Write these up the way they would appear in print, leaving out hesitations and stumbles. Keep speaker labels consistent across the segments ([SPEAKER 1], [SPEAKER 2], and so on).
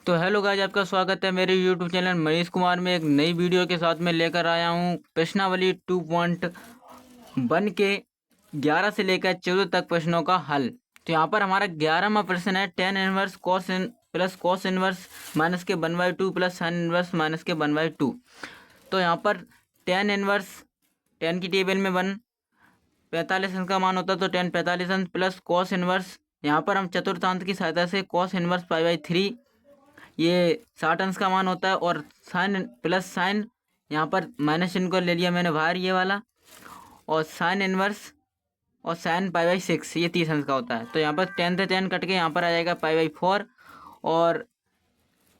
[SPEAKER 1] तो hello guys, आपका स्वागत है मेरे यूट्यूब चैनल मनीष कुमार में एक नई वीडियो के साथ में लेकर आया हूँ प्रश्नावली 2.1 के 11 से लेकर 14 तक प्रश्नों का हल। तो यहाँ पर हमारा 11वां प्रश्न है tan inverse cos in plus cos inverse minus के 1/2 प्लस sin इनवर्स माइनस के 1/2। तो यहाँ पर tan इनवर्स tan की टेबल में 1/45 अंश का मान होता है, तो tan 45 अंश प्लस cos इनवर्स, यहाँ पर हम चतुर्थांश की सहायता से cos इनवर्स π/3 ये 60 अंश का मान होता है, और साइन प्लस साइन यहाँ पर माइनस चिन्ह को ले लिया मैंने बाहर ये वाला, और साइन इनवर्स और साइन π/6 ये 30 अंश का होता है। तो यहाँ पर 10 से 10 कट के यहाँ पर आ जाएगा π/4, और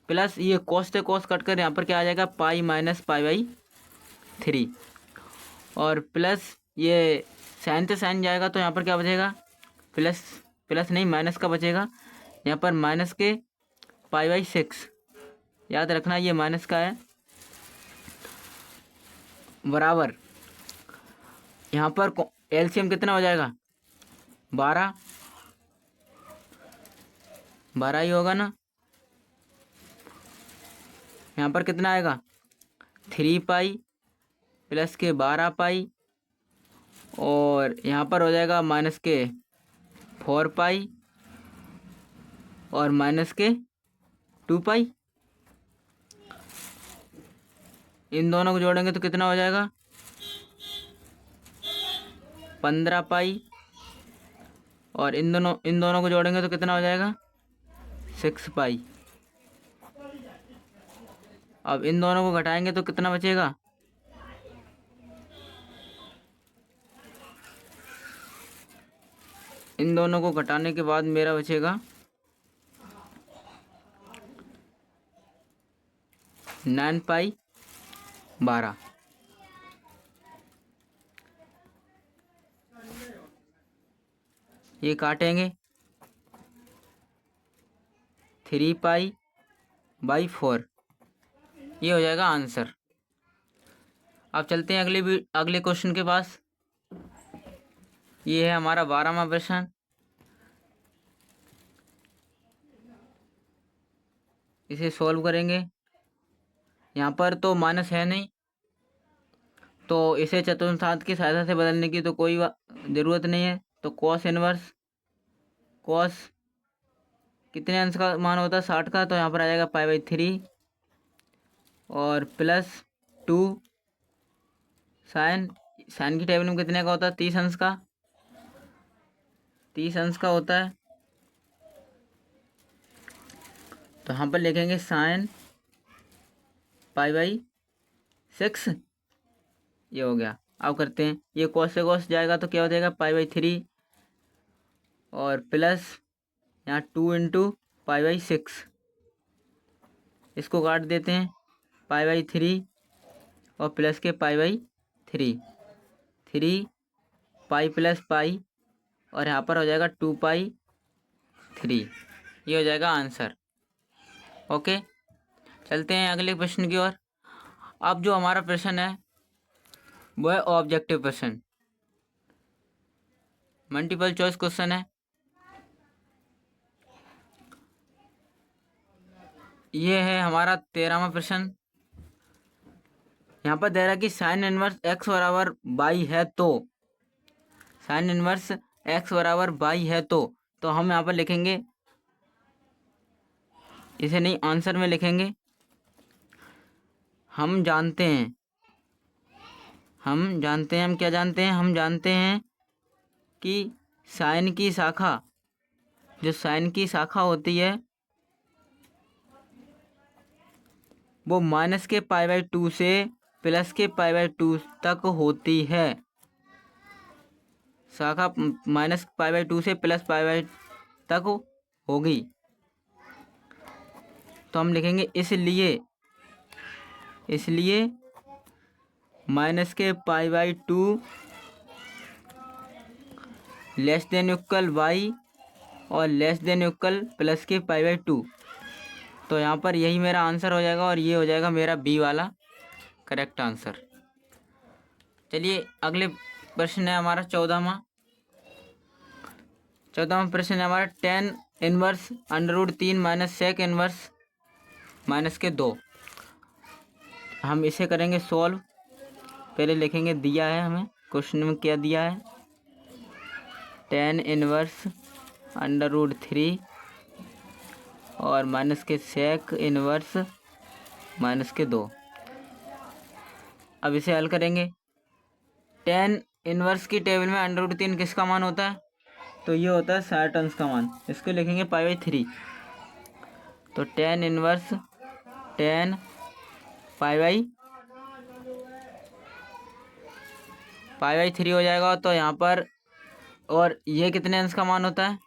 [SPEAKER 1] प्लस ये cos से cos कट कर यहाँ पर क्या आ जाएगा पाई माइनस π/3, और प्लस ये साइन से साइन जाएगा तो यहाँ पर क्या बचेगा प्लस नहीं माइनस का बचेगा, यहाँ पर माइनस के π/6, याद रखना ये माइनस का है, बराबर यहाँ पर एलसीएम कितना हो जाएगा 12 ही होगा ना। यहाँ पर कितना आएगा 3 पाई प्लस के 12 पाई, और यहाँ पर हो जाएगा माइनस के 4 पाई और माइनस के 2 पाई। इन दोनों को जोड़ेंगे तो कितना हो जाएगा 15 पाई, और इन दोनों को जोड़ेंगे तो कितना हो जाएगा 6 पाई। अब इन दोनों को घटाएंगे तो कितना बचेगा इन दोनों को घटाने के बाद मेरा बचेगा 9 पाई 12। ये काटेंगे 3 पाई/4, ये हो जाएगा आंसर। अब चलते हैं अगले क्वेश्चन के पास। ये है हमारा 12वां प्रश्न। इसे सॉल्व करेंगे। यहाँ पर तो माइनस है नहीं, तो इसे चतुर्थांश की सहायता से बदलने की तो कोई ज़रूरत नहीं है। तो cos इनवर्स cos कितने अंश का मान होता है 60 का, तो यहाँ पर आ जाएगा π/3, और प्लस 2 साइन की टेबल में कितने का होता है 30 अंश का, 30 अंश का होता है। तो यहाँ पर लिखेंगे साइन π/6, ये हो गया। अब करते हैं, ये cos से cos जाएगा तो क्या हो जाएगा π/3, और प्लस यहाँ 2 × π/6, इसको काट देते हैं π/3 और प्लस के π/3, 3 पाई प्लस पाई, और यहाँ पर हो जाएगा 2π/3, ये हो जाएगा आंसर। ओके, चलते हैं अगले प्रश्न की ओर। अब जो हमारा प्रश्न है वो है ऑब्जेक्टिव प्रश्न, मल्टीपल चॉइस क्वेश्चन है। ये है हमारा 13वां प्रश्न। यहाँ पर दे रहा है कि साइन इनवर्स x बराबर बाई है, तो साइन इनवर्स x बराबर बाई है तो हम यहाँ पर लिखेंगे, इसे नहीं आंसर में लिखेंगे। हम जानते हैं हम क्या जानते हैं, हम जानते हैं कि साइन की शाखा, जो साइन की शाखा होती है वो माइनस के π/2 से प्लस के π/2 तक होती है। शाखा माइनस π/2 से प्लस π/2 तक होगी, तो हम लिखेंगे इसलिए माइनस के π/2 लेस देन इक्वल y और लेस देन इक्वल प्लस के π/2। तो यहाँ पर यही मेरा आंसर हो जाएगा, और ये हो जाएगा मेरा बी वाला करेक्ट आंसर। चलिए अगले प्रश्न है हमारा 14वां प्रश्न है हमारा tan inverse √3 minus sec inverse -2। हम इसे करेंगे सॉल्व। पहले लिखेंगे, दिया है हमें क्वेश्चन में क्या दिया है, tan इनवर्स √3 और -sec इनवर्स -2। अब इसे हल करेंगे। tan इनवर्स की टेबल में √3 किसका मान होता है, तो ये होता है 60 अंश का मान। इसको लिखेंगे π/3। तो tan इनवर्स tan π/3 हो जाएगा। तो यहाँ पर, और ये कितने अंश का मान होता है,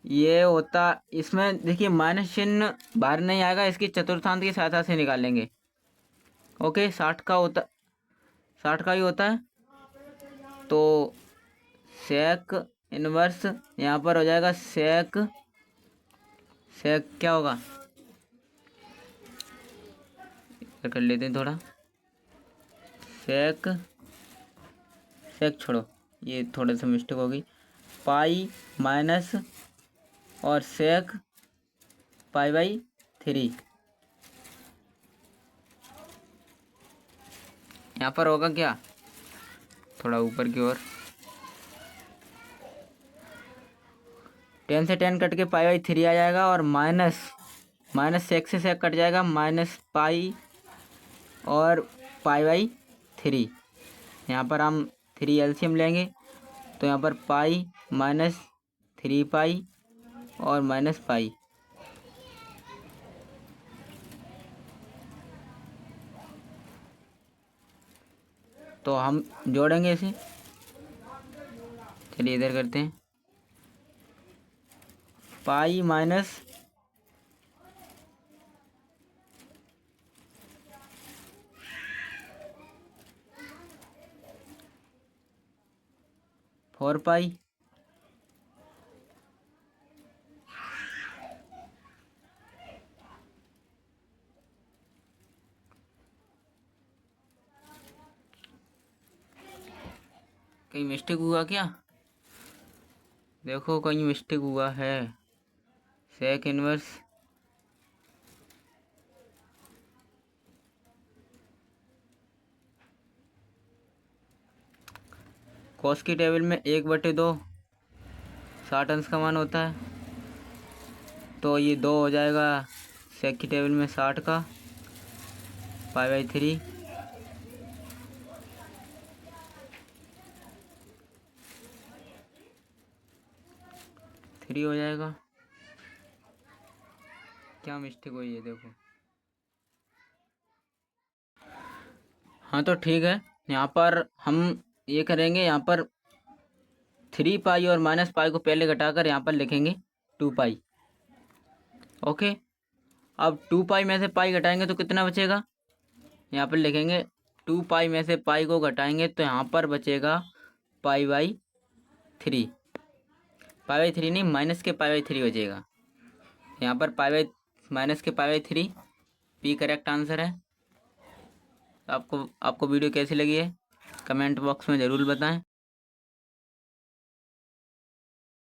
[SPEAKER 1] ये होता, इसमें देखिए माइनस चिन्ह बाहर नहीं आएगा, इसकी चतुर्थांश की सहायता से निकालेंगे। ओके, 60 का ही होता है। तो सेक इनवर्स यहाँ पर हो जाएगा सेक क्या होगा, कर लेते हैं थोड़ा, सेक छोड़ो, ये थोड़ा सा मिस्टेक होगी, पाई माइनस और सेक π/3। यहाँ पर होगा क्या, थोड़ा ऊपर की ओर, 10 से 10 कट के π/3 आ जाएगा, और माइनस सेक से सेक कट जाएगा, -π और π/3। यहाँ पर हम 3 एलसीएम लेंगे, तो यहाँ पर पाई -3π और -π। तो हम जोड़ेंगे इसे, चलिए इधर करते हैं, पाई माइनस फोर पाई कहीं मिस्टेक हुआ क्या, देखो कहीं मिस्टेक हुआ है, सेक इनवर्स कॉस की टेबल में 1/2 60 अंश का मान होता है, तो ये 2 हो जाएगा सेक की टेबल में 60 का, π/3 3 हो जाएगा। क्या मिस्टेक हुई है देखो, हाँ तो ठीक है, यहाँ पर हम ये करेंगे, यहाँ पर 3π और -π को पहले घटाकर यहाँ पर लिखेंगे 2π। ओके, अब 2π में से पाई घटाएंगे तो कितना बचेगा, यहाँ पर लिखेंगे 2π में से पाई को घटाएंगे तो यहाँ पर बचेगा π/3 नहीं, माइनस के π/3 बचेगा। यहाँ पर -के π/3 पी करेक्ट आंसर है। आपको वीडियो कैसी लगी है कमेंट बॉक्स में ज़रूर बताएं।